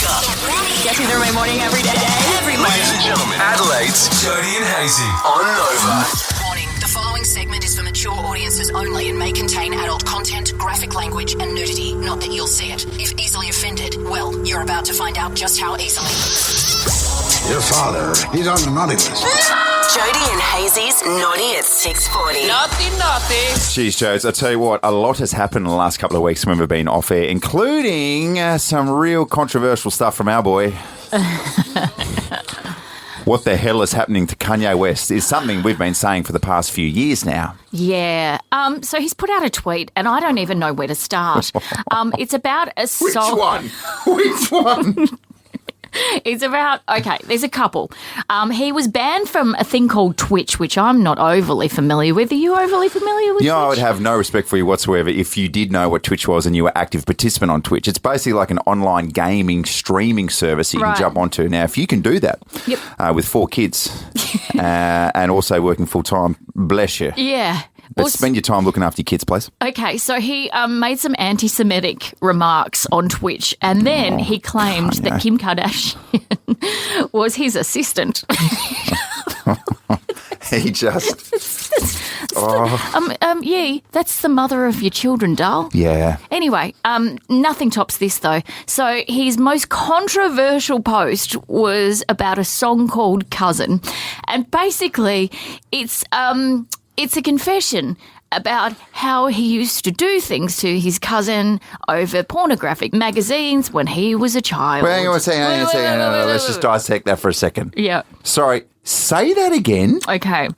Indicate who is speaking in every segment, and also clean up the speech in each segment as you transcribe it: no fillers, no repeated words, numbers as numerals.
Speaker 1: up.
Speaker 2: Get me through my morning every day.
Speaker 1: Ladies and gentlemen, Adelaide's Jody and Hayesy on Nova.
Speaker 3: Warning, the following segment is for mature audiences only and may contain adult content, graphic language and nudity. Not that you'll see it. If easily offended, well, you're about to find out just how easily.
Speaker 4: Your father, he's on the naughty list.
Speaker 3: Jody and Hazy's Naughty at 6:40.
Speaker 5: Naughty.
Speaker 6: Jeez, Jodes, I tell you what, a lot has happened in the last couple of weeks when we've been off air, including some real controversial stuff from our boy. What the hell is happening to Kanye West is something we've been saying for the past few years now.
Speaker 2: Yeah. So he's put out a tweet, and I don't even know where to start. It's about a song.
Speaker 6: Which one?
Speaker 2: It's about, okay, there's a couple. He was banned from a thing called Twitch, which I'm not overly familiar with. Are you overly familiar with Twitch?
Speaker 6: I would have no respect for you whatsoever if you did know what Twitch was and you were active participant on Twitch. It's basically like an online gaming streaming service you can jump onto. Now, if you can do that with 4 kids and also working full-time, bless you.
Speaker 2: Yeah.
Speaker 6: But spend your time looking after your kids, please.
Speaker 2: Okay, so he made some anti-Semitic remarks on Twitch, and then he claimed that Kim Kardashian was his assistant.
Speaker 6: He just...
Speaker 2: that's the mother of your children, doll.
Speaker 6: Yeah.
Speaker 2: Anyway, nothing tops this, though. So his most controversial post was about a song called Cousin, and basically it's a confession about how he used to do things to his cousin over pornographic magazines when he was a child.
Speaker 6: Hang on a second. No, let's just dissect that for a second.
Speaker 2: Yeah.
Speaker 6: Sorry, say that again.
Speaker 2: Okay.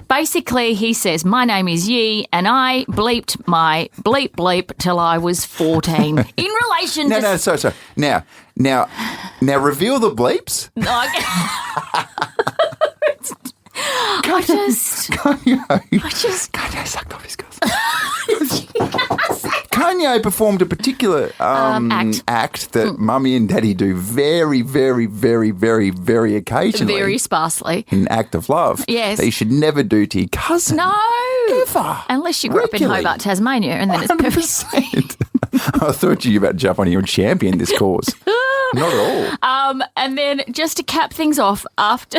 Speaker 2: Basically, he says, my name is Yi, and I bleeped my bleep till I was 14. In relation to...
Speaker 6: No, sorry. Now, reveal the bleeps.
Speaker 2: Kanye
Speaker 6: sucked off his cousin. Kanye performed a particular act that Mummy and Daddy do very, very, very, very, very occasionally.
Speaker 2: Very sparsely.
Speaker 6: An act of love.
Speaker 2: Yes.
Speaker 6: That you should never do to your cousin.
Speaker 2: No.
Speaker 6: Ever.
Speaker 2: Unless you grew up in Hobart, Tasmania, and then it's perfect.
Speaker 6: I thought you were about to jump on here and champion this cause. Not at all.
Speaker 2: And then just to cap things off, after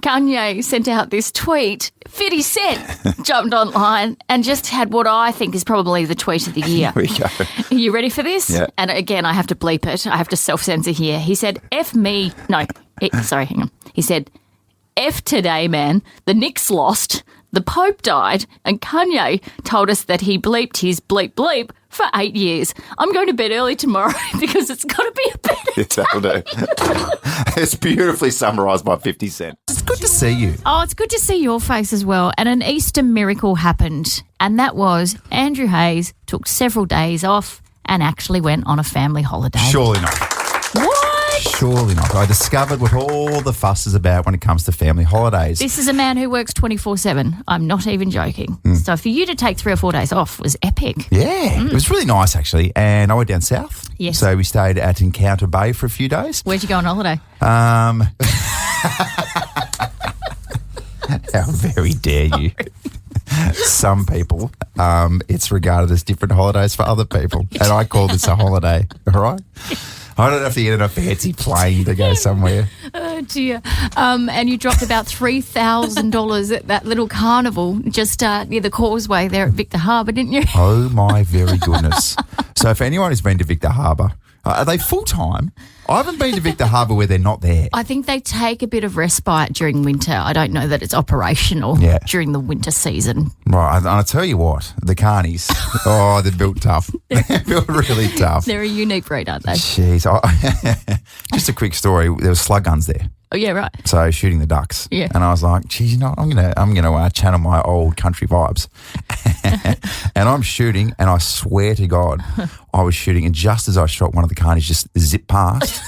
Speaker 2: Kanye sent out this tweet, 50 Cent jumped online and just had what I think is probably the tweet of the year.
Speaker 6: Here we go.
Speaker 2: Are you ready for this?
Speaker 6: Yeah.
Speaker 2: And again, I have to bleep it. I have to self-censor here. He said, hang on. He said, F today, man. The Knicks lost. The Pope died, and Kanye told us that he bleeped his bleep for 8 years. I'm going to bed early tomorrow because it's got to be a better day.
Speaker 6: That'll do. It's beautifully summarised by 50 Cent. It's good to see you.
Speaker 2: Oh, it's good to see your face as well. And an Easter miracle happened, and that was Andrew Hayes took several days off and actually went on a family holiday.
Speaker 6: Surely not.
Speaker 2: What?
Speaker 6: Surely not. I discovered what all the fuss is about when it comes to family holidays.
Speaker 2: This is a man who works 24/7. I'm not even joking. So for you to take 3 or 4 days off was epic.
Speaker 6: Yeah. It was really nice, actually. And I went down south.
Speaker 2: Yes.
Speaker 6: So we stayed at Encounter Bay for a few days.
Speaker 2: Where'd you go on holiday?
Speaker 6: How very dare you. Some people, it's regarded as different holidays for other people. And I call this a holiday, all right? I don't have to get on a fancy plane to go somewhere.
Speaker 2: Oh, dear. And you dropped about $3,000 at that little carnival just near the causeway there at Victor Harbour, didn't you?
Speaker 6: Oh, my very goodness. So if anyone has been to Victor Harbour, are they full-time? I haven't been to Victor Harbour where they're not there.
Speaker 2: I think they take a bit of respite during winter. I don't know that it's operational during the winter season.
Speaker 6: Right, and I tell you what, the carnies, they're built tough. They're built really tough.
Speaker 2: They're a unique breed, aren't they?
Speaker 6: Jeez. Just a quick story. There were slug guns there.
Speaker 2: Oh, yeah, right.
Speaker 6: So shooting the ducks.
Speaker 2: Yeah.
Speaker 6: And I was like, geez, you know, I'm gonna channel my old country vibes. And I'm shooting, and I swear to God, I was shooting, and just as I shot, one of the carnies just zipped past,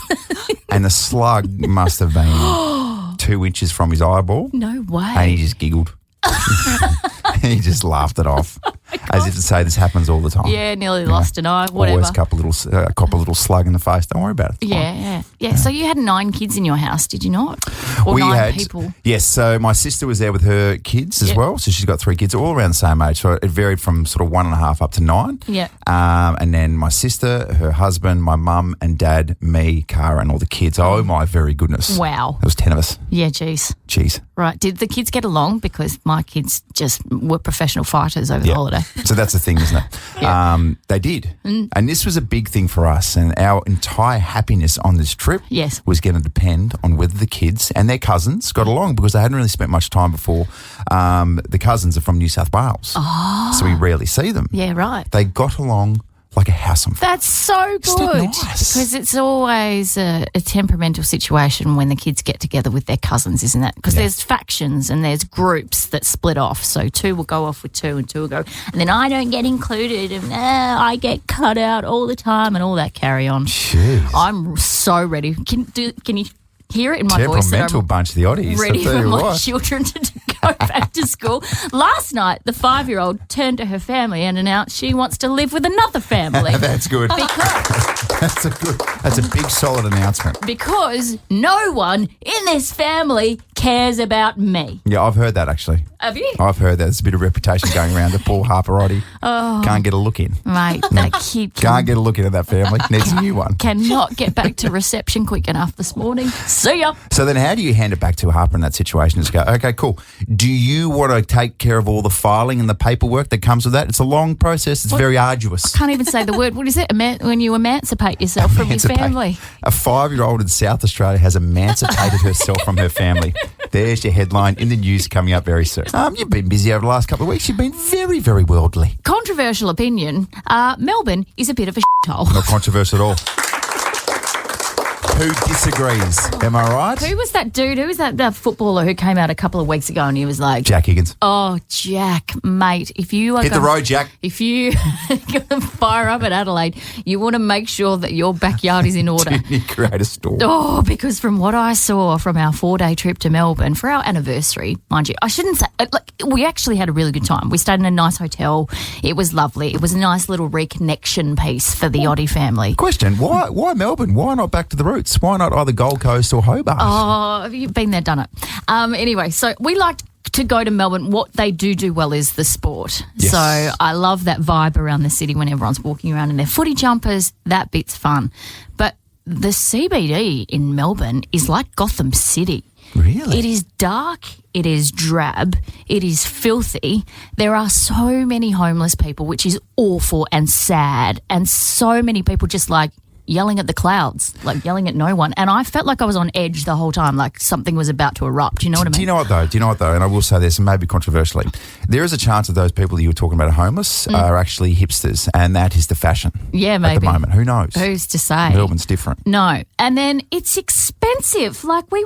Speaker 6: and the slug must have been 2 inches from his eyeball.
Speaker 2: No way.
Speaker 6: And he just giggled. He just laughed it off as if to say this happens all the time.
Speaker 2: Yeah, nearly lost an eye, whatever.
Speaker 6: Always cop a little slug in the face. Don't worry about it.
Speaker 2: Yeah. So you had 9 kids in your house, did you not? Or 9 people?
Speaker 6: Yes. So my sister was there with her kids as well. So she's got 3 kids all around the same age. So it varied from sort of 1.5 up to 9.
Speaker 2: Yeah.
Speaker 6: And then my sister, her husband, my mum and dad, me, Cara, and all the kids. Oh, my very goodness.
Speaker 2: Wow.
Speaker 6: There was 10 of us.
Speaker 2: Yeah, geez. Right. Did the kids get along? Because my kids just were professional fighters over the holiday.
Speaker 6: So that's the thing, isn't it?
Speaker 2: Yeah.
Speaker 6: They did. And this was a big thing for us. And our entire happiness on this trip was going to depend on whether the kids and their cousins got along, because they hadn't really spent much time before. The cousins are from New South Wales. Oh. So we rarely see them.
Speaker 2: Yeah, right.
Speaker 6: They got along like a house on fire.
Speaker 2: That's so good.
Speaker 6: Nice?
Speaker 2: Because it's always a temperamental situation when the kids get together with their cousins, isn't it? Because there's factions and there's groups that split off. So 2 will go off with 2 and 2 will go, and then I don't get included and I get cut out all the time and all that carry on.
Speaker 6: Jeez.
Speaker 2: I'm so ready. Can you hear it in my voice?
Speaker 6: Temperamental bunch, the Oddies.
Speaker 2: Ready for my children to go back to school. Last night, the 5-year-old turned to her family and announced she wants to live with another family.
Speaker 6: That's good. That's a big, solid announcement.
Speaker 2: Because no one in this family cares about me.
Speaker 6: Yeah, I've heard that actually.
Speaker 2: Have you?
Speaker 6: I've heard that. There's a bit of reputation going around. The poor Harperotti can't get a look in.
Speaker 2: Mate, that kid
Speaker 6: can't get a look into that family. Needs a new one.
Speaker 2: Cannot get back to reception quick enough this morning. See ya.
Speaker 6: So then how do you hand it back to Harper in that situation? Just go, okay, cool. Do you want to take care of all the filing and the paperwork that comes with that? It's a long process. It's very arduous.
Speaker 2: I can't even say the word. What is it? When you emancipate yourself from your family.
Speaker 6: A 5-year-old in South Australia has emancipated herself from her family. There's your headline in the news coming up very soon. You've been busy over the last couple of weeks. You've been very, very worldly.
Speaker 2: Controversial opinion. Melbourne is a bit of a shithole.
Speaker 6: Not controversial at all. Who disagrees? Am I right?
Speaker 2: Who was that dude? Who was that footballer who came out a couple of weeks ago and he was like...
Speaker 6: Jack Higgins.
Speaker 2: Oh, Jack, mate. If you are
Speaker 6: Hit the road, Jack.
Speaker 2: If you going to fire up at Adelaide, you want to make sure that your backyard is in order.
Speaker 6: Didn't you create a storm?
Speaker 2: Oh, because from what I saw from our 4-day trip to Melbourne for our anniversary, mind you, I shouldn't say... we actually had a really good time. We stayed in a nice hotel. It was lovely. It was a nice little reconnection piece for the Oddie family.
Speaker 6: Question, why Melbourne? Why not back to the roots? Why not either Gold Coast or Hobart?
Speaker 2: Oh, you've been there, done it. Anyway, so we liked to go to Melbourne. What they do well is the sport.
Speaker 6: Yes.
Speaker 2: So I love that vibe around the city when everyone's walking around in their footy jumpers. That bit's fun. But the CBD in Melbourne is like Gotham City.
Speaker 6: Really?
Speaker 2: It is dark, it is drab, it is filthy. There are so many homeless people, which is awful and sad, and so many people just like yelling at the clouds, like yelling at no one. And I felt like I was on edge the whole time, like something was about to erupt. You know what I mean?
Speaker 6: Do you know what though? And I will say this, and maybe controversially, there is a chance that those people that you were talking about are homeless are actually hipsters, and that is the fashion.
Speaker 2: Yeah, maybe.
Speaker 6: At the moment. Who knows?
Speaker 2: Who's to say?
Speaker 6: Melbourne's different.
Speaker 2: No. And then it's expensive. Like we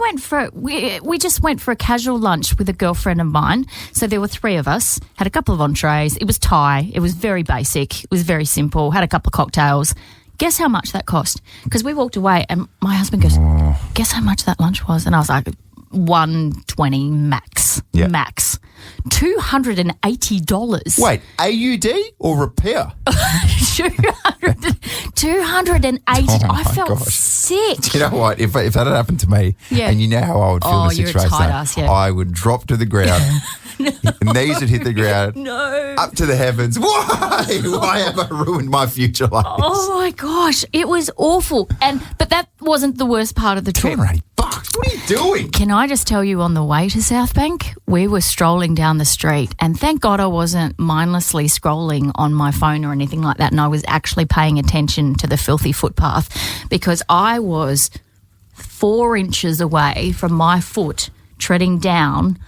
Speaker 2: just went for a casual lunch with a girlfriend of mine. So there were 3 of us, had a couple of entrees. It was Thai. It was very basic. It was very simple. Had a couple of cocktails. Guess how much that cost? Because we walked away and my husband goes, guess how much that lunch was? And I was like, $120 max.
Speaker 6: Yeah.
Speaker 2: Max. $280.
Speaker 6: Wait, AUD or repair?
Speaker 2: $280. I felt sick.
Speaker 6: Do you know what? If that had happened to me, and you know how I would feel in the situation,
Speaker 2: you're a tight ass, yeah.
Speaker 6: I would drop to the ground. Knees would hit the ground.
Speaker 2: No.
Speaker 6: Up to the heavens. Why? Why have I ruined my future like this?
Speaker 2: Oh my gosh, it was awful. But that wasn't the worst part of the trip.
Speaker 6: $280. What are you doing?
Speaker 2: Can I just tell you, on the way to South Bank, we were strolling down the street, and thank God I wasn't mindlessly scrolling on my phone or anything like that, and I was actually paying attention to the filthy footpath, because I was 4 inches away from my foot treading down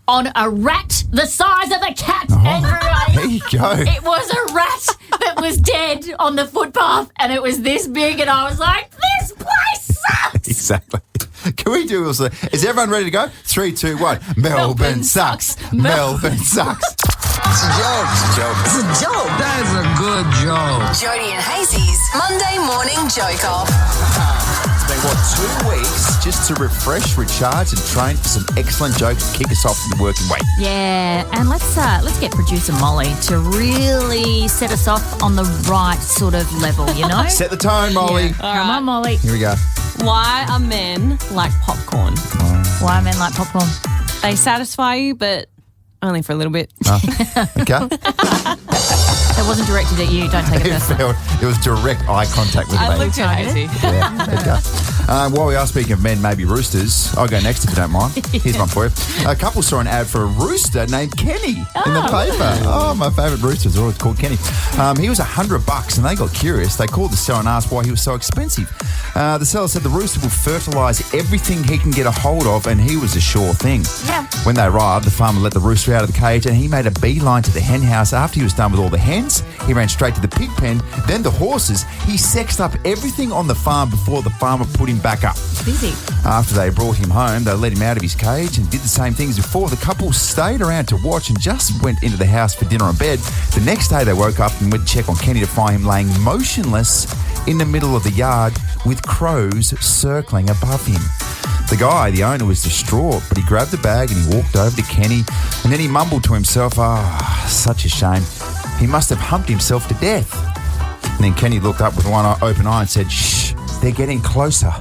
Speaker 2: on a rat the size of a cat, Andrew.
Speaker 6: There you go.
Speaker 2: It was a rat that was dead on the footpath, and it was this big, and I was like, this place sucks.
Speaker 6: Exactly. Can we do this? Is everyone ready to go? 3, 2, 1. Melbourne sucks. Melbourne sucks.
Speaker 4: It's a joke.
Speaker 3: It's a joke.
Speaker 4: That is a good joke.
Speaker 3: Jody and Hayes's Monday morning joke off.
Speaker 4: It's been
Speaker 6: for 2 weeks just to refresh, recharge, and train for some excellent jokes to kick us off in the working week.
Speaker 2: Yeah, and let's get producer Molly to really set us off on the right sort of level, you know?
Speaker 6: Set the tone, Molly.
Speaker 2: Yeah. Come on, Molly.
Speaker 6: Here we go.
Speaker 5: Why are men like popcorn?
Speaker 2: Why are men like popcorn?
Speaker 5: They satisfy you, but only for a little bit.
Speaker 6: Okay.
Speaker 2: That wasn't directed at you. Don't take it personally.
Speaker 6: It was direct eye contact with
Speaker 5: I
Speaker 6: me.
Speaker 5: looked at Hayesy.
Speaker 6: Yeah, there you go. While we are speaking of men, maybe roosters, I'll go next if you don't mind. Here's one for you. A couple saw an ad for a rooster named Kenny in the paper. Oh, my favourite rooster is always called Kenny. He was $100 and they got curious. They called the seller and asked why he was so expensive. The seller said the rooster will fertilise everything he can get a hold of, and he was a sure thing.
Speaker 2: Yeah.
Speaker 6: When they arrived, the farmer let the rooster out of the cage and he made a beeline to the hen house. After he was done with all the hens, he ran straight to the pig pen, then the horses. He sexed up everything on the farm before the farmer put him back up.
Speaker 2: Busy.
Speaker 6: After they brought him home, they let him out of his cage and did the same thing as before. The couple stayed around to watch and just went into the house for dinner and bed. The next day they woke up and went to check on Kenny to find him laying motionless in the middle of the yard with crows circling above him. The guy, the owner, was distraught, but he grabbed the bag and he walked over to Kenny and then he mumbled to himself, such a shame. He must have humped himself to death. And then Kenny looked up with one open eye and said, shh, they're getting closer.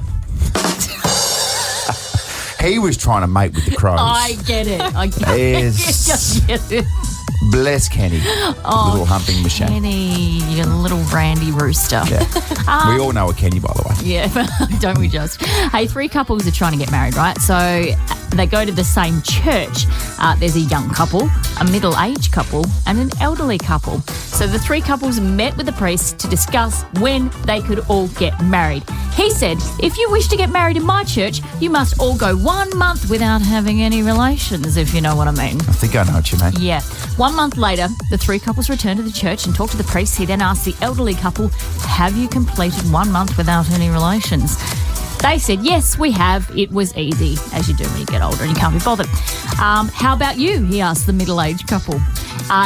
Speaker 6: He was trying to mate with the crows.
Speaker 2: I get it. I get it.
Speaker 6: Bless Kenny, little humping machine.
Speaker 2: Kenny, you little randy rooster.
Speaker 6: Yeah. We all know a Kenny, by the way.
Speaker 2: Yeah, don't we just? Hey, 3 couples are trying to get married, right? So they go to the same church. There's a young couple, a middle-aged couple, and an elderly couple. So the 3 couples met with the priest to discuss when they could all get married. He said, if you wish to get married in my church, you must all go 1 month without having any relations, if you know what I mean.
Speaker 6: I think I know what you mean.
Speaker 2: Yeah. 1 month later, the 3 couples returned to the church and talked to the priest. He then asked the elderly couple, have you completed 1 month without any relations? They said, yes, we have. It was easy, as you do when you get older and you can't be bothered. How about you? He asked the middle-aged couple.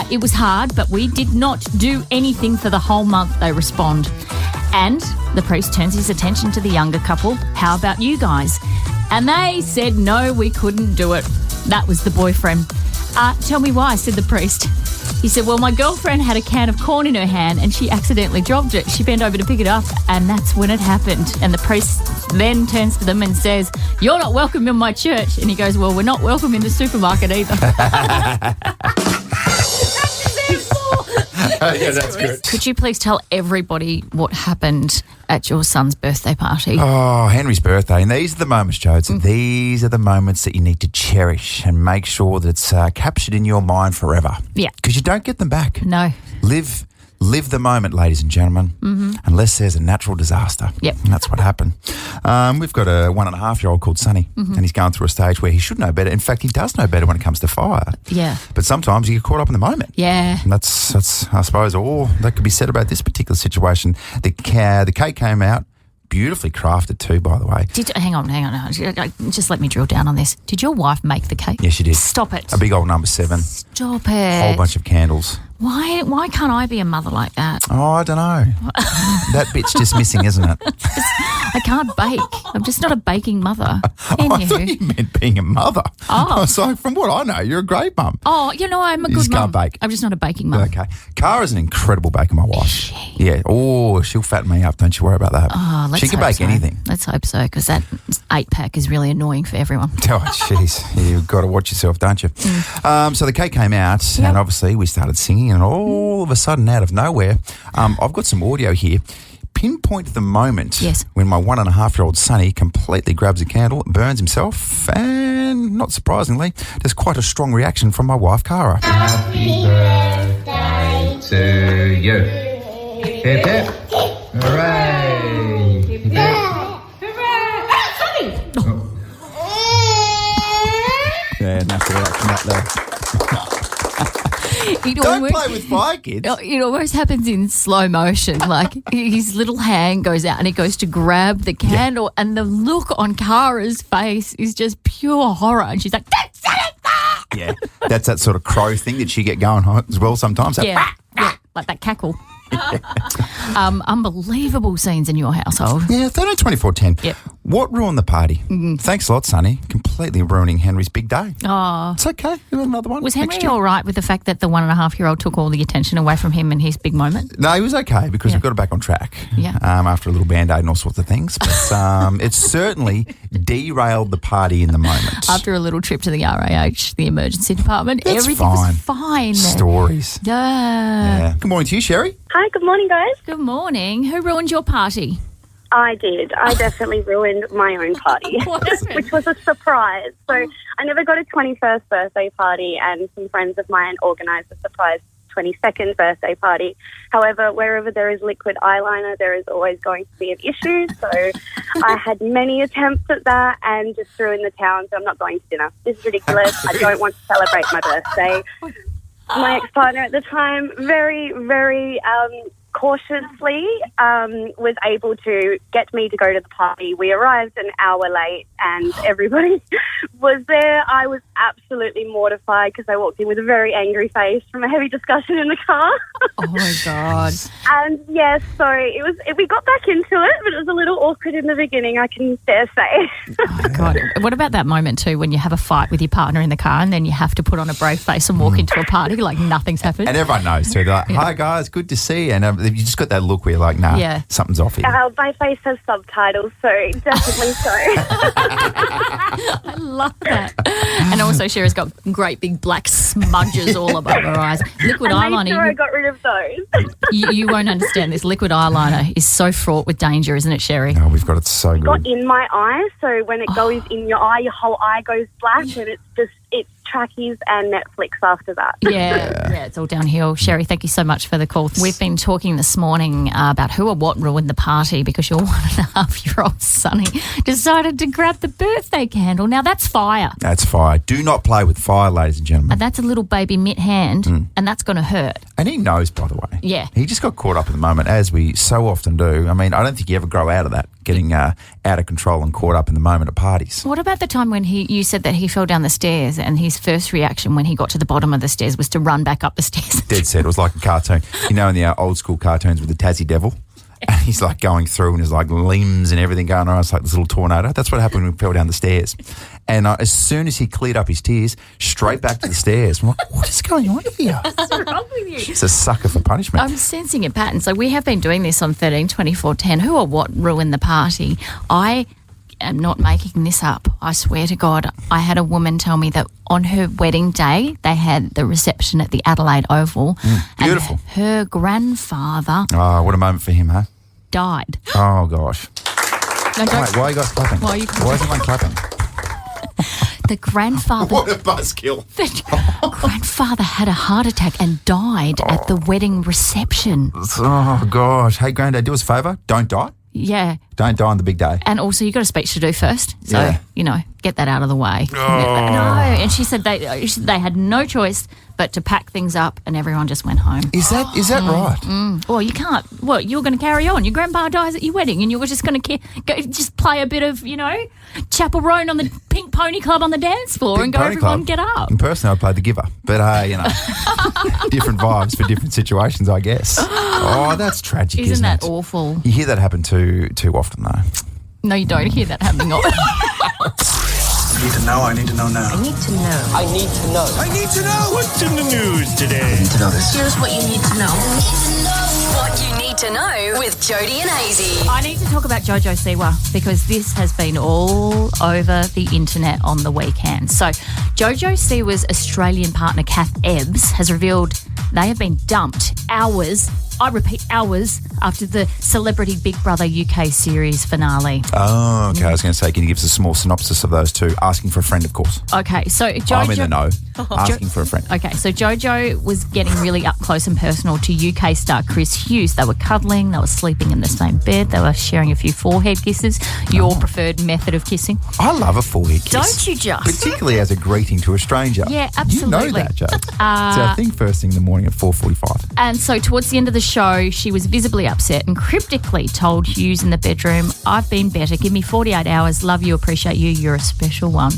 Speaker 2: It was hard, but we did not do anything for the whole month, they respond. And the priest turns his attention to the younger couple. How about you guys? And they said, no, we couldn't do it. That was the boyfriend. Tell me why, said the priest. He said, well, my girlfriend had a can of corn in her hand and she accidentally dropped it. She bent over to pick it up and that's when it happened. And the priest then turns to them and says, you're not welcome in my church. And he goes, well, we're not welcome in the supermarket either.
Speaker 6: Yeah, that's good.
Speaker 2: Could you please tell everybody what happened at your son's birthday party?
Speaker 6: Oh, Henry's birthday. And these are the moments, Jodes. These are the moments that you need to cherish and make sure that it's captured in your mind forever.
Speaker 2: Yeah.
Speaker 6: Because you don't get them back.
Speaker 2: No.
Speaker 6: Live the moment, ladies and gentlemen, unless there's a natural disaster.
Speaker 2: Yep.
Speaker 6: And that's what happened. We've got a 1.5-year-old called Sonny, and he's going through a stage where he should know better. In fact, he does know better when it comes to fire.
Speaker 2: Yeah.
Speaker 6: But sometimes you get caught up in the moment.
Speaker 2: Yeah.
Speaker 6: And that's I suppose, all that could be said about this particular situation. The cake came out. Beautifully crafted too, by the way.
Speaker 2: Hang on. Just let me drill down on this. Did your wife make the cake?
Speaker 6: Yes, she did.
Speaker 2: Stop it.
Speaker 6: A big old number 7.
Speaker 2: Stop it.
Speaker 6: Whole bunch of candles.
Speaker 2: Why can't I be a mother like that?
Speaker 6: Oh, I don't know. That bit's just missing, isn't it?
Speaker 2: I can't bake. I'm just not a baking mother.
Speaker 6: I thought you meant being a mother.
Speaker 2: Oh.
Speaker 6: So from what I know, you're a great mum.
Speaker 2: Oh, I'm a
Speaker 6: You
Speaker 2: good
Speaker 6: just
Speaker 2: mum.
Speaker 6: can't bake.
Speaker 2: I'm just not a baking mum.
Speaker 6: Okay. Kara's an incredible baker, my wife.
Speaker 2: Is she?
Speaker 6: Yeah. Oh, she'll fatten me up. Don't you worry about that.
Speaker 2: Oh, let's
Speaker 6: she can
Speaker 2: hope
Speaker 6: bake
Speaker 2: so.
Speaker 6: anything.
Speaker 2: Let's hope so, because that 8-pack is really annoying for everyone.
Speaker 6: Oh, jeez. You've got to watch yourself, don't you? So the cake came out, and obviously we started singing, and all of a sudden, out of nowhere, I've got some audio here. Pinpoint the moment when my 1.5-year-old Sonny completely grabs a candle, burns himself, and not surprisingly, there's quite a strong reaction from my wife, Cara.
Speaker 7: Happy birthday to you. Hip hip. Hooray. Hip hip.
Speaker 6: Yeah, enough reaction up there. Don't play with fire, kids.
Speaker 2: It almost happens in slow motion. Like his little hand goes out and he goes to grab the candle, and the look on Kara's face is just pure horror. And she's like, "That's it!"
Speaker 6: Yeah, that's that sort of crow thing that you get going on as well sometimes.
Speaker 2: Yeah, like that cackle. Unbelievable scenes in your household.
Speaker 6: Yeah, 13-24-10.
Speaker 2: Yep.
Speaker 6: What ruined the party? Thanks a lot, Sonny. Completely ruining Henry's big day.
Speaker 2: Oh.
Speaker 6: It's okay. We'll have another one.
Speaker 2: Was Henry
Speaker 6: next year.
Speaker 2: all right with the fact that the 1.5-year-old took all the attention away from him and his big moment?
Speaker 6: No, he was okay because we got it back on track.
Speaker 2: Yeah.
Speaker 6: After a little Band-Aid and all sorts of things. But it certainly derailed the party in the moment.
Speaker 2: After a little trip to the RAH, the emergency department,
Speaker 6: That's
Speaker 2: everything
Speaker 6: fine.
Speaker 2: was fine.
Speaker 6: Stories.
Speaker 2: Yeah.
Speaker 6: Good morning to you, Sherry.
Speaker 8: Hi, good morning, guys.
Speaker 2: Good morning. Who ruined your party?
Speaker 8: I did. I definitely ruined my own party,
Speaker 2: What happened?
Speaker 8: which was a surprise. So I never got a 21st birthday party, and some friends of mine organised a surprise 22nd birthday party. However, wherever there is liquid eyeliner, there is always going to be an issue. So I had many attempts at that and just threw in the towel and said, I'm not going to dinner. This is ridiculous. I don't want to celebrate my birthday. My ex-partner at the time, very, very cautiously, was able to get me to go to the party. We arrived an hour late and everybody was there. I was absolutely mortified because I walked in with a very angry face from a heavy discussion in the car.
Speaker 2: Oh, my God.
Speaker 8: And, yes, so we got back into it, but it was a little awkward in the beginning, I can dare say.
Speaker 2: Oh, God. What about that moment, too, when you have a fight with your partner in the car and then you have to put on a brave face and walk into a party like nothing's happened?
Speaker 6: And everyone knows too. They're like, hi, guys, good to see you. And you just got that look where you're like, nah, something's off here.
Speaker 8: My face has subtitles, so definitely so.
Speaker 2: I love that. And also, Sherry's got great big black smudges all above her eyes. Liquid
Speaker 8: I
Speaker 2: eyeliner.
Speaker 8: made sure I got rid of those.
Speaker 2: You won't understand this. Liquid eyeliner is so fraught with danger, isn't it, Sherry?
Speaker 6: Oh, we've got it so
Speaker 8: It got
Speaker 6: good.
Speaker 8: in my eye, so when it goes in your eye, your whole eye goes black, and it's trackies and Netflix after that.
Speaker 2: Yeah, it's all downhill. Sherry, thank you so much for the call. We've been talking this morning about who or what ruined the party because your 1.5-year-old Sonny decided to grab the birthday candle. Now, that's fire.
Speaker 6: That's fire. Do not play with fire, ladies and gentlemen.
Speaker 2: And that's a little baby mitt hand, and that's going to hurt.
Speaker 6: And he knows, by the way.
Speaker 2: Yeah.
Speaker 6: He just got caught up in the moment, as we so often do. I mean, I don't think you ever grow out of that, getting out of control and caught up in the moment at parties.
Speaker 2: What about the time when you said that he fell down the stairs and his first reaction when he got to the bottom of the stairs was to run back up the stairs?
Speaker 6: Dead set. It was like a cartoon. You know, in the old school cartoons with the Tassie Devil? And he's like going through and there's like limbs and everything going on. It's like this little tornado. That's what happened when we fell down the stairs. And as soon as he cleared up his tears, straight back to the stairs. I'm like, what is going on here?
Speaker 2: What's wrong with you?
Speaker 6: He's a sucker for punishment.
Speaker 2: I'm sensing a pattern. So we have been doing this on 13 24 10. Who or what ruined the party? I am not making this up. I swear to God. I had a woman tell me that on her wedding day, they had the reception at the Adelaide Oval.
Speaker 6: Beautiful.
Speaker 2: And her grandfather
Speaker 6: Oh, what a moment for him, huh?
Speaker 2: died.
Speaker 6: Oh, gosh.
Speaker 2: No, don't-
Speaker 6: Wait, why are you guys clapping?
Speaker 2: Why are you
Speaker 6: Why is everyone clapping?
Speaker 2: The grandfather...
Speaker 6: What a buzzkill.
Speaker 2: The grandfather had a heart attack and died at the wedding reception.
Speaker 6: Oh, gosh. Hey, Granddad, do us a favour. Don't die.
Speaker 2: Yeah.
Speaker 6: Don't die on the big day.
Speaker 2: And also, you've got a speech to do first. So,
Speaker 6: Yeah.
Speaker 2: get that out of the way. No. And she said they had no choice but to pack things up and everyone just went home.
Speaker 6: Is that right?
Speaker 2: Well, you can't. Well, you're going to carry on. Your grandpa dies at your wedding and you were just going to just play a bit of, Chapel Roan on the Pink Pony Club on the dance floor and go,
Speaker 6: Pony
Speaker 2: everyone
Speaker 6: Club.
Speaker 2: get up.
Speaker 6: And personally, I played the giver. But, different vibes for different situations, I guess. Oh, that's tragic,
Speaker 2: Isn't that
Speaker 6: it?
Speaker 2: awful?
Speaker 6: You hear that happen too often, though.
Speaker 2: No, you don't hear that happening often.
Speaker 4: I need to know. I need to know now.
Speaker 9: I need to know.
Speaker 4: I need to know.
Speaker 1: What's in the news today?
Speaker 4: I need to know this.
Speaker 9: Here's what you need to know.
Speaker 3: What you need to know with Jody and Hayesy.
Speaker 2: I need to talk about Jojo Siwa because this has been all over the internet on the weekend. So Jojo Siwa's Australian partner Kath Ebbs has revealed they have been dumped hours after the Celebrity Big Brother UK series finale.
Speaker 6: Oh, okay. I was going to say, can you give us a small synopsis of those two? Asking for a friend, of course.
Speaker 2: Okay, so Jojo...
Speaker 6: I'm in the know. Asking for a friend.
Speaker 2: Okay, so Jojo was getting really up close and personal to UK star Chris Hughes. They were cuddling, they were sleeping in the same bed, they were sharing a few forehead kisses, your preferred method of kissing.
Speaker 6: I love a forehead kiss.
Speaker 2: Don't you just?
Speaker 6: Particularly as a greeting to a stranger.
Speaker 2: Yeah, absolutely.
Speaker 6: You know that, Joe. It's our thing first thing in the morning at 4:45.
Speaker 2: And so towards the end of the show, she was visibly upset and cryptically told Hughes in the bedroom, I've been better. Give me 48 hours. Love you, appreciate you. You're a special one.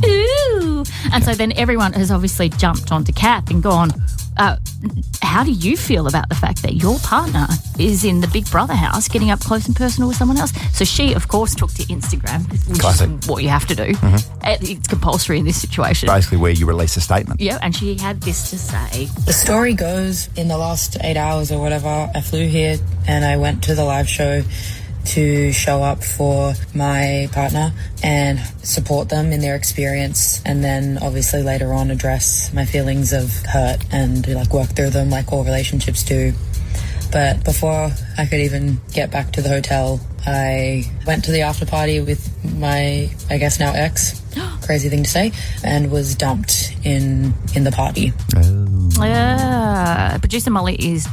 Speaker 2: Ooh. And so then everyone has obviously jumped onto Kath and gone, how do you feel about the fact that your partner is in the Big Brother house getting up close and personal with someone else? So she, of course, took to Instagram, which
Speaker 6: Classic.
Speaker 2: is what you have to do. It's compulsory in this situation.
Speaker 6: Basically where you release a statement.
Speaker 2: Yeah, and she had this to say.
Speaker 9: The story goes, in the last 8 hours or whatever, I flew here and I went to the live show to show up for my partner and support them in their experience, and then obviously later on address my feelings of hurt and like work through them like all relationships do. But before I could even get back to the hotel, I went to the after party with my, I guess now ex, crazy thing to say, and was dumped in the party.
Speaker 2: Producer Molly is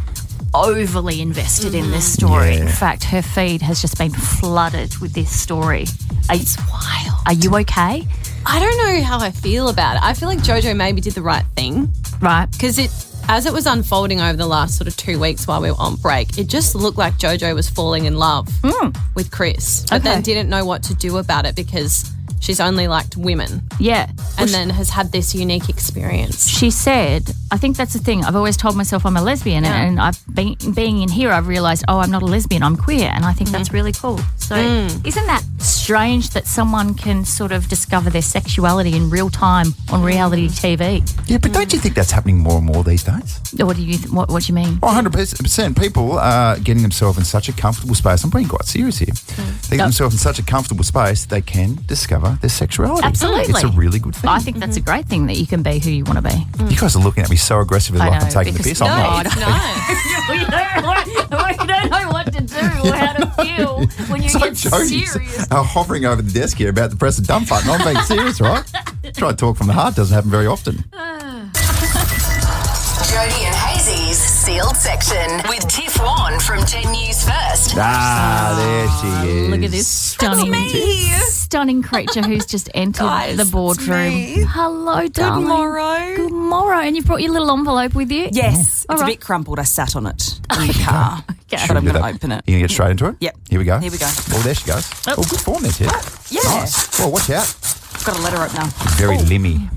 Speaker 2: overly invested in this story.
Speaker 6: Yeah.
Speaker 2: In fact, her feed has just been flooded with this story. It's wild. Are you okay?
Speaker 5: I don't know how I feel about it. I feel like Jojo maybe did the right thing.
Speaker 2: Right.
Speaker 5: Because as it was unfolding over the last sort of 2 weeks while we were on break, it just looked like Jojo was falling in love with Chris, but then didn't know what to do about it because she's only liked women.
Speaker 2: Yeah.
Speaker 5: And then has had this unique experience.
Speaker 2: She said, I think that's the thing. I've always told myself I'm a lesbian, and I've being in here, I've realised, I'm not a lesbian, I'm queer, and I think that's really cool. So isn't that strange that someone can sort of discover their sexuality in real time on reality TV?
Speaker 6: Yeah, but don't you think that's happening more and more these days?
Speaker 2: What do you what do you mean?
Speaker 6: 100%. People are getting themselves in such a comfortable space. I'm being quite serious here. They get themselves in such a comfortable space they can discover their sexuality.
Speaker 2: Absolutely.
Speaker 6: It's a really good thing.
Speaker 2: I think that's a great thing that you can be who you want to be.
Speaker 6: You guys are looking at me so aggressively like I'm taking the piss. I'm not.
Speaker 2: You don't know what to do or how to feel when you get
Speaker 6: Jody's
Speaker 2: serious.
Speaker 6: hovering over the desk here about to press the dump button. I'm being serious, right? Try to talk from the heart. Doesn't happen very often.
Speaker 3: Jody and Hayes's sealed section with Tiff Warren from 10 News First.
Speaker 6: There she is.
Speaker 2: Look at this stunning creature who's just entered the boardroom. Hello, darling. Good morrow. And you brought your little envelope with you?
Speaker 10: Yes.
Speaker 2: All
Speaker 10: It's
Speaker 2: right.
Speaker 10: a bit crumpled. I sat on it in the car.
Speaker 2: Okay.
Speaker 10: But I'm going to open it.
Speaker 6: You going to get straight into it?
Speaker 10: Yep.
Speaker 6: Here we go.
Speaker 10: Here we go.
Speaker 6: Oh, there she goes. Oh, good form there, Tiff.
Speaker 10: Yeah.
Speaker 6: Nice. Oh, watch out.
Speaker 10: Got a letter opener.
Speaker 6: Very limmy.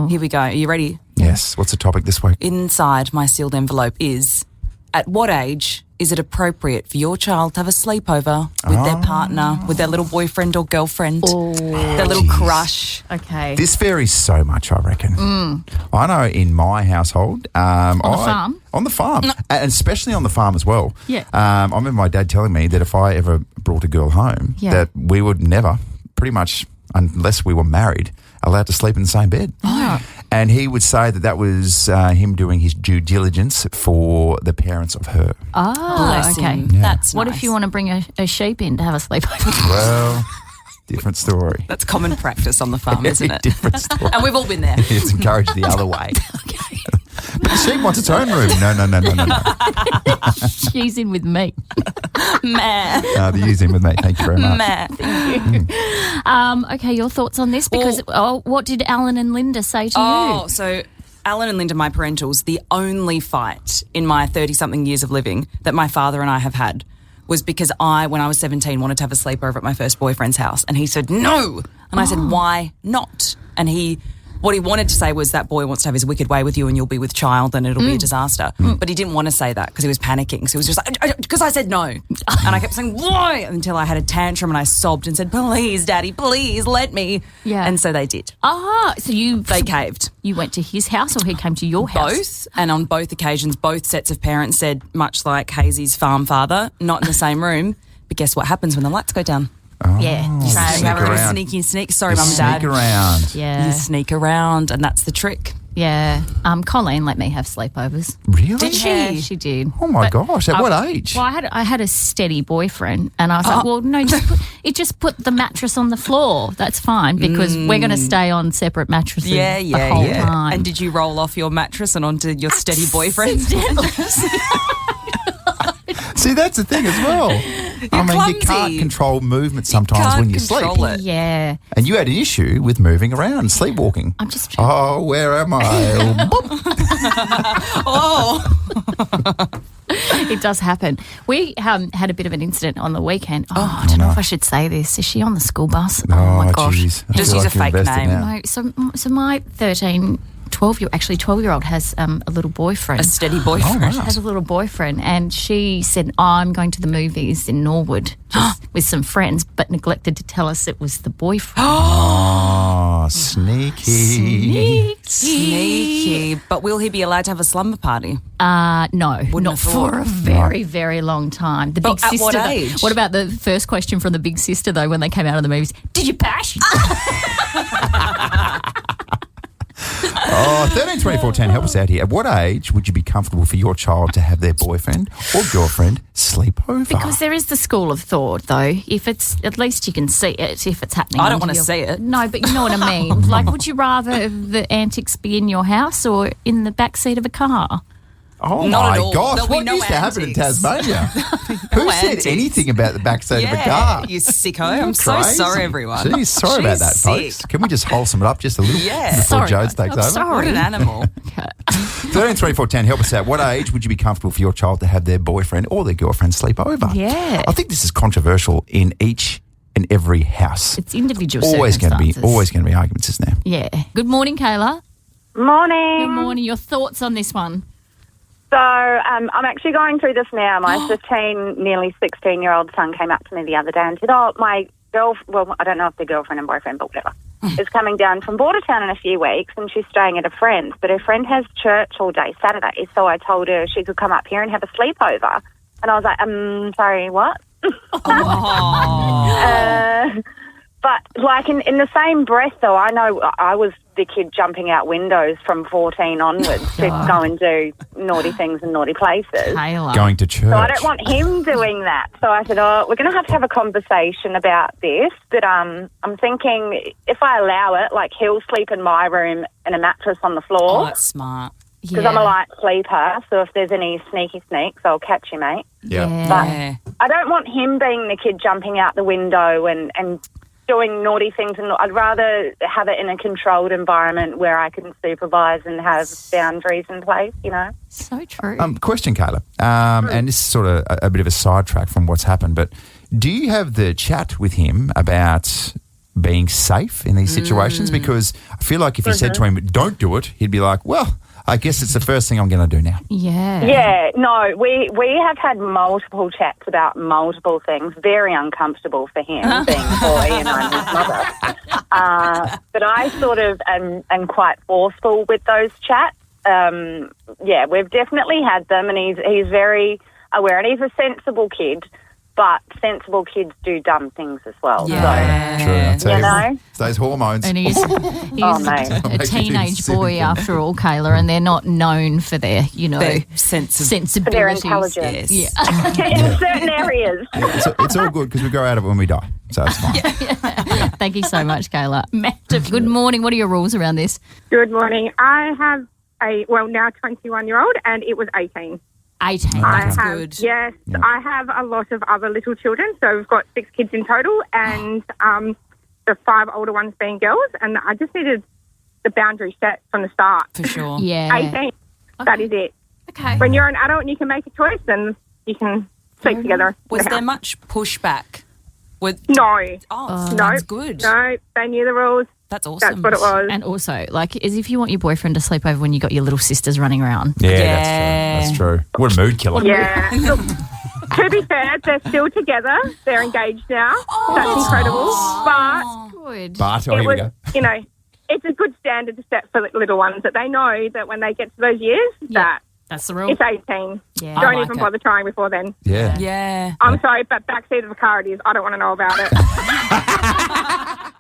Speaker 10: Here we go. Are you ready?
Speaker 6: Yes. What's the topic this week?
Speaker 10: Inside my sealed envelope is, at what age is it appropriate for your child to have a sleepover with their partner, with their little boyfriend or girlfriend, their little crush?
Speaker 2: Okay.
Speaker 6: This varies so much, I reckon. I know in my household... on
Speaker 2: the farm?
Speaker 6: On the farm. And especially on the farm as well.
Speaker 2: Yeah.
Speaker 6: I remember my dad telling me that if I ever brought a girl home, that we would never, pretty much, unless we were married, allowed to sleep in the same bed.
Speaker 2: Oh.
Speaker 6: And he would say that was him doing his due diligence for the parents of her.
Speaker 2: Oh,
Speaker 10: Bless
Speaker 2: okay.
Speaker 10: him. That's
Speaker 2: What
Speaker 10: nice.
Speaker 2: if you want to bring a sheep in to have a sleepover?
Speaker 6: Well, different story.
Speaker 10: That's common practice on the farm, isn't it?
Speaker 6: Different story.
Speaker 10: And we've all been there.
Speaker 6: It's encouraged the other way. But the sheep wants its own room. No.
Speaker 2: She's in with me.
Speaker 10: Meh.
Speaker 6: They're using with me. Thank you very much.
Speaker 10: Meh.
Speaker 2: Okay, your thoughts on this? Because what did Alan and Linda say to
Speaker 10: Oh,
Speaker 2: you?
Speaker 10: so Alan and Linda, my parentals, the only fight in my 30-something years of living that my father and I have had was because when I was 17, wanted to have a sleepover at my first boyfriend's house. And he said, no. And I said, why not? And what he wanted to say was that boy wants to have his wicked way with you and you'll be with child and it'll be a disaster. But he didn't want to say that because he was panicking. So he was just like, because I said no. And I kept saying, why? Until I had a tantrum and I sobbed and said, please, Daddy, please let me.
Speaker 2: Yeah.
Speaker 10: And so they did.
Speaker 2: So
Speaker 10: They caved.
Speaker 2: You went to his house or he came to your house?
Speaker 10: Both. And on both occasions, both sets of parents said, much like Hayesy's farm father, not in the same room. But guess what happens when the lights go down?
Speaker 2: Yeah.
Speaker 10: So you have a little
Speaker 6: around.
Speaker 10: sneak. Sorry, Mum and Dad.
Speaker 6: Sneak around.
Speaker 2: Yeah.
Speaker 10: You sneak around, and that's the trick.
Speaker 2: Yeah. Colleen let me have sleepovers.
Speaker 6: Really?
Speaker 10: Did she?
Speaker 2: Yeah, she did.
Speaker 6: Oh, my gosh. At what age?
Speaker 2: Well, I had a steady boyfriend, and I was like, well, no, just put the mattress on the floor. That's fine because we're going to stay on separate mattresses the whole time.
Speaker 10: And did you roll off your mattress and onto your steady boyfriend?
Speaker 6: See, that's the thing as well. You can't
Speaker 10: clumsy.
Speaker 6: control movement sometimes
Speaker 10: can't
Speaker 6: when you sleep.
Speaker 10: control it.
Speaker 2: Yeah.
Speaker 6: And you had an issue with moving around, sleepwalking.
Speaker 2: I'm just trying.
Speaker 6: Oh, where am I?
Speaker 2: It does happen. We had a bit of an incident on the weekend. I don't know if I should say this. Is she on the school bus?
Speaker 6: Oh,
Speaker 2: my gosh.
Speaker 6: geez. I
Speaker 10: Just
Speaker 6: feel
Speaker 10: use a
Speaker 6: you're
Speaker 10: fake
Speaker 6: invested
Speaker 10: name.
Speaker 6: now.
Speaker 2: No, so my 13 12-year-old has a little boyfriend.
Speaker 10: A steady boyfriend.
Speaker 2: Has a little boyfriend, and she said, I'm going to the movies in Norwood just with some friends, but neglected to tell us it was the boyfriend.
Speaker 6: Oh, sneaky.
Speaker 10: Sneaky. But will he be allowed to have a slumber party?
Speaker 2: No,
Speaker 10: Wouldn't
Speaker 2: not
Speaker 10: have thought.
Speaker 2: for a very, very long time. The big
Speaker 10: At
Speaker 2: sister.
Speaker 10: what
Speaker 2: though-
Speaker 10: age?
Speaker 2: What about the first question from the big sister, though, when they came out of the movies? Did you bash?
Speaker 6: 13, 24, 10, help us out here. At what age would you be comfortable for your child to have their boyfriend or girlfriend sleep over?
Speaker 2: Because there is the school of thought, though. If it's, at least you can see it if it's happening.
Speaker 10: I don't
Speaker 2: under
Speaker 10: want to
Speaker 2: your-
Speaker 10: see it.
Speaker 2: No, but you know what I mean. Like, would you rather the antics be in your house or in the backseat of a car?
Speaker 6: Oh,
Speaker 10: Not
Speaker 6: my
Speaker 10: at all.
Speaker 6: gosh.
Speaker 10: There'll be
Speaker 6: What
Speaker 10: no
Speaker 6: used to happen in
Speaker 10: antics.
Speaker 6: Tasmania? Who said
Speaker 10: antics.
Speaker 6: anything about the backseat of a
Speaker 10: Yeah,
Speaker 6: car?
Speaker 10: you sicko. I'm so
Speaker 6: Crazy.
Speaker 10: sorry, everyone.
Speaker 6: Jeez, sorry about
Speaker 10: She's
Speaker 6: that, folks.
Speaker 10: sick.
Speaker 6: Can we just wholesome it up just a little
Speaker 10: Yeah.
Speaker 6: before
Speaker 2: Sorry,
Speaker 6: Jodes takes
Speaker 2: I'm
Speaker 6: over?
Speaker 2: sorry.
Speaker 10: What an animal.
Speaker 6: 13, 24, 10, help us out. What age would you be comfortable for your child to have their boyfriend or their girlfriend sleep over?
Speaker 2: Yeah.
Speaker 6: I think this is controversial in each and every house.
Speaker 2: It's individual
Speaker 6: always going to be
Speaker 2: circumstances.
Speaker 6: arguments, isn't there?
Speaker 2: Yeah. Good morning, Kayla.
Speaker 8: Morning.
Speaker 2: Good morning. Your thoughts on this one?
Speaker 8: So I'm actually going through this now. My 15, nearly 16-year-old son came up to me the other day and said, my well, I don't know if they're girlfriend and boyfriend, but whatever, is coming down from Bordertown in a few weeks and she's staying at a friend's, but her friend has church all day Saturday, so I told her she could come up here and have a sleepover. And I was like, sorry, what? But, like, in the same breath, though, I know I was the kid jumping out windows from 14 onwards to go and do naughty things in naughty places.
Speaker 2: Kayla.
Speaker 6: Going to church.
Speaker 8: So I don't want him doing that. So I said, we're going to have a conversation about this. But I'm thinking if I allow it, like, he'll sleep in my room in a mattress on the
Speaker 10: Oh,
Speaker 8: floor
Speaker 10: that's smart.
Speaker 8: because I'm a light sleeper. So if there's any sneaky sneaks, I'll catch you, mate.
Speaker 6: Yeah.
Speaker 10: Yeah.
Speaker 8: I don't want him being the kid jumping out the window and doing naughty things, and I'd rather have it in a controlled environment where I can supervise and have boundaries in place, you know.
Speaker 2: So true.
Speaker 6: Question, Kayla, and this is sort of a bit of a sidetrack from what's happened, but do you have the chat with him about being safe in these situations? Because I feel like if you said to him, don't do it, he'd be like, well, I guess it's the first thing I'm going to do now.
Speaker 2: Yeah.
Speaker 8: Yeah, no, we have had multiple chats about multiple things, very uncomfortable for him, being a boy and I'm his mother. But I sort of am quite forceful with those chats. Yeah, we've definitely had them, and he's very aware, and he's a sensible kid. But sensible kids do dumb things as well.
Speaker 10: Yeah.
Speaker 6: True. I'll tell
Speaker 8: You
Speaker 6: you,
Speaker 8: know?
Speaker 6: it's those hormones.
Speaker 2: And he's
Speaker 8: mate.
Speaker 2: a
Speaker 6: Make you
Speaker 2: teenage
Speaker 6: silly
Speaker 2: boy
Speaker 6: things.
Speaker 2: after all, Kayla, and they're not known for their,
Speaker 10: Their sense of
Speaker 8: For their
Speaker 2: sensibilities.
Speaker 8: intelligence.
Speaker 10: yes.
Speaker 8: In certain areas.
Speaker 6: It's all good because we grow out of it when we die, so it's fine.
Speaker 2: Thank you so much, Kayla. Matt, good morning. What are your rules around this?
Speaker 11: Good morning. I have now 21-year-old, and it was 18.
Speaker 2: 18.
Speaker 11: I
Speaker 10: That's
Speaker 11: have,
Speaker 10: good.
Speaker 11: Yes, I have a lot of other little children, so we've got 6 kids in total, and the 5 older ones being girls, and I just needed the boundary set from the start.
Speaker 10: For sure.
Speaker 2: Yeah.
Speaker 11: 18, that is it.
Speaker 2: Okay.
Speaker 11: When you're an adult and you can make a choice, then you can sleep together.
Speaker 10: Was
Speaker 11: in the
Speaker 10: there
Speaker 11: house.
Speaker 10: much pushback?
Speaker 11: No.
Speaker 10: Oh,
Speaker 11: No.
Speaker 10: that's good.
Speaker 11: No, they knew the rules.
Speaker 10: That's awesome.
Speaker 11: That's what it was.
Speaker 2: And also, like, as if you want your boyfriend to sleep over when you got your little sisters running around.
Speaker 6: Yeah, that's true. What a mood killer.
Speaker 11: Yeah. Look, to be fair, they're still together. They're engaged now. That's incredible. But
Speaker 2: Good.
Speaker 6: But,
Speaker 11: it
Speaker 6: here we
Speaker 11: was,
Speaker 6: go.
Speaker 11: you know, it's a good standard to set for little ones that they know that when they get to those years, that
Speaker 2: That's the rule.
Speaker 11: it's 18.
Speaker 2: Yeah.
Speaker 11: Don't
Speaker 10: I like
Speaker 11: even
Speaker 10: it.
Speaker 11: bother trying before then.
Speaker 6: Yeah.
Speaker 10: Yeah.
Speaker 11: I'm sorry, but backseat of a car it is. I don't want to know about it.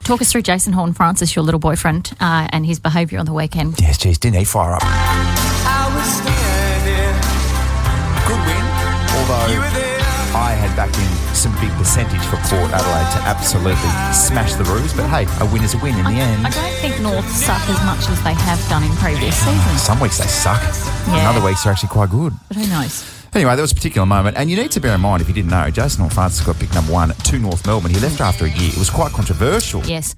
Speaker 2: Talk us through Jason Horne-Francis, your little boyfriend, and his behaviour on the weekend.
Speaker 6: Yes, geez, didn't he fire up? Good win, although I had backed in some big percentage for Port Adelaide to absolutely smash the Roos, but hey, a win is a win in the end.
Speaker 2: I don't think North suck as much as they have done in previous seasons.
Speaker 6: Some weeks they suck, and
Speaker 2: Yeah.
Speaker 6: other weeks they're actually quite good.
Speaker 2: But who knows?
Speaker 6: Anyway, there was a particular moment, and you need to bear in mind, if you didn't know, Jason Horne-Francis got picked number 1 to North Melbourne. He left after a year. It was quite controversial.
Speaker 2: Yes.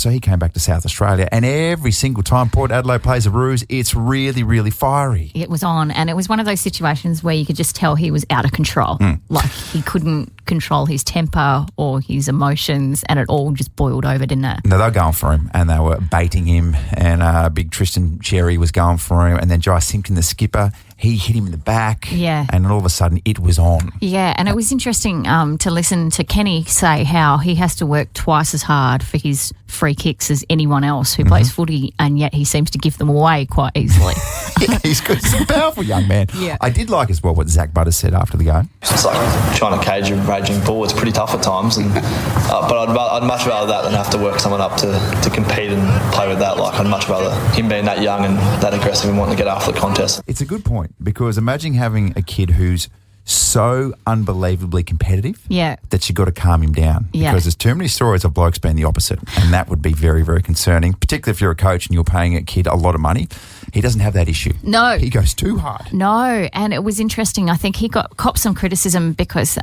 Speaker 6: So he came back to South Australia, and every single time Port Adelaide plays a Roos, it's really, really fiery.
Speaker 2: It was on, and it was one of those situations where you could just tell he was out of control. Like he couldn't control his temper or his emotions, and it all just boiled over, didn't it?
Speaker 6: No, they were going for him, and they were baiting him, and big Tristan Cherry was going for him, and then Jai Simpkin, the skipper, he hit him in the back.
Speaker 2: Yeah.
Speaker 6: And all of a sudden, it was on.
Speaker 2: Yeah, and it was interesting to listen to Kenny say how he has to work twice as hard for his free kicks as anyone else who plays footy, and yet he seems to give them away quite easily.
Speaker 6: Yeah, he's good. He's a powerful young man.
Speaker 2: Yeah.
Speaker 6: I did like as well what Zach Butters said after the game.
Speaker 12: It's like trying to cage a raging bull. It's pretty tough at times, and but I'd much rather that than have to work someone up to compete and play with that. Like I'd much rather him being that young and that aggressive and wanting to get after the contest.
Speaker 6: It's a good point, because imagine having a kid who's so unbelievably competitive that you've got to calm him down, because there's too many stories of blokes being the opposite, and that would be very, very concerning, particularly if you're a coach and you're paying a kid a lot of money. He doesn't have that issue.
Speaker 2: No.
Speaker 6: He goes too hard.
Speaker 2: No, and it was interesting. I think he copped some criticism because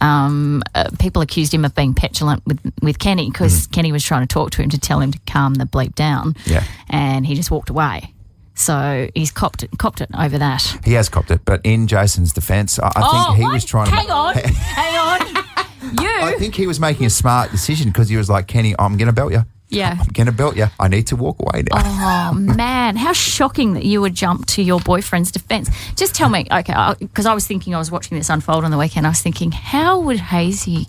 Speaker 2: people accused him of being petulant with Kenny, because Kenny was trying to talk to him to tell him to calm the bleep down, and he just walked away. So he's copped it over that.
Speaker 6: He has copped it, but in Jason's defence, I think he was trying to...
Speaker 2: Hang on.
Speaker 6: I think he was making a smart decision, because he was like, Kenny, I'm going to belt you.
Speaker 2: Yeah.
Speaker 6: I'm going to belt you. I need to walk away now.
Speaker 2: Oh, man. How shocking that you would jump to your boyfriend's defence. Just tell me, okay, because I was watching this unfold on the weekend, I was thinking, how would Hayesy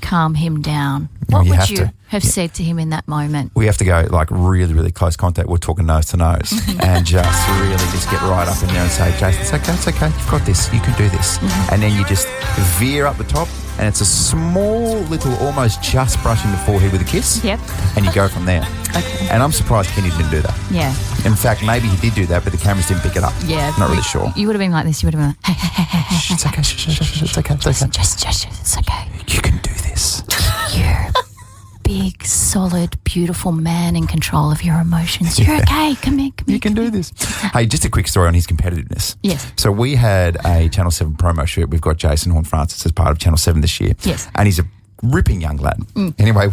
Speaker 2: calm him down? What would you have said to him in that moment?
Speaker 6: We have to go like really, really close contact. We're talking nose to nose and just really just get right up in there and say, Jason, it's okay. You've got this. You can do this. And then you just veer up the top, and it's a small little, almost just brushing the forehead with a kiss.
Speaker 2: Yep.
Speaker 6: And you go from there.
Speaker 2: Okay.
Speaker 6: And I'm surprised Kenny didn't do that.
Speaker 2: Yeah.
Speaker 6: In fact, maybe he did do that, but the cameras didn't pick it up.
Speaker 2: Yeah.
Speaker 6: Not really sure.
Speaker 2: You would have been like this. You would have been like, hey.
Speaker 6: It's okay. It's okay.
Speaker 2: Just, it's okay.
Speaker 6: You can do this.
Speaker 2: You're a big, solid, beautiful man in control of your emotions. You're okay. Come here.
Speaker 6: You can do this. Hey, just a quick story on his competitiveness.
Speaker 2: Yes.
Speaker 6: So we had a Channel 7 promo shoot. We've got Jason Horne-Francis as part of Channel 7 this year.
Speaker 2: Yes.
Speaker 6: And he's a ripping young lad. Anyway,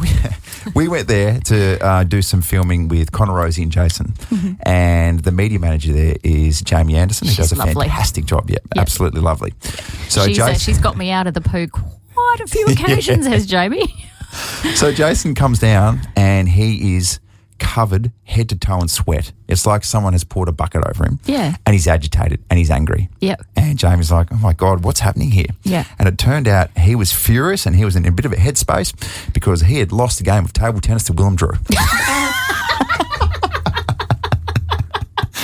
Speaker 6: we went there to do some filming with Connor Rosie and Jason. And the media manager there is Jamie Anderson, who does a fantastic job. Yeah, absolutely lovely. So
Speaker 2: she's got me out of the poo quite a few occasions, has Jamie.
Speaker 6: So Jason comes down and he is covered head to toe in sweat. It's like someone has poured a bucket over him.
Speaker 2: Yeah.
Speaker 6: And he's agitated and he's angry.
Speaker 2: Yep.
Speaker 6: And Jamie's like, oh my God, what's happening here?
Speaker 2: Yeah.
Speaker 6: And it turned out he was furious and he was in a bit of a headspace because he had lost a game of table tennis to Willem Drew.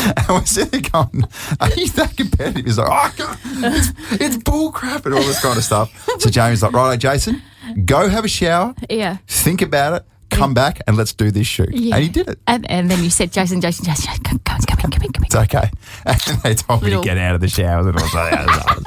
Speaker 6: And we're sitting there going, are you that competitive? He's like, oh, it's bull crap and all this kind of stuff. So Jamie's like, right, Jason, go have a shower.
Speaker 2: Yeah.
Speaker 6: Think about it. Come back and let's do this shoot.
Speaker 2: Yeah.
Speaker 6: And he did it.
Speaker 2: And then you said, Jason, come in.
Speaker 6: It's okay. And they told me to get out of the showers and I was like,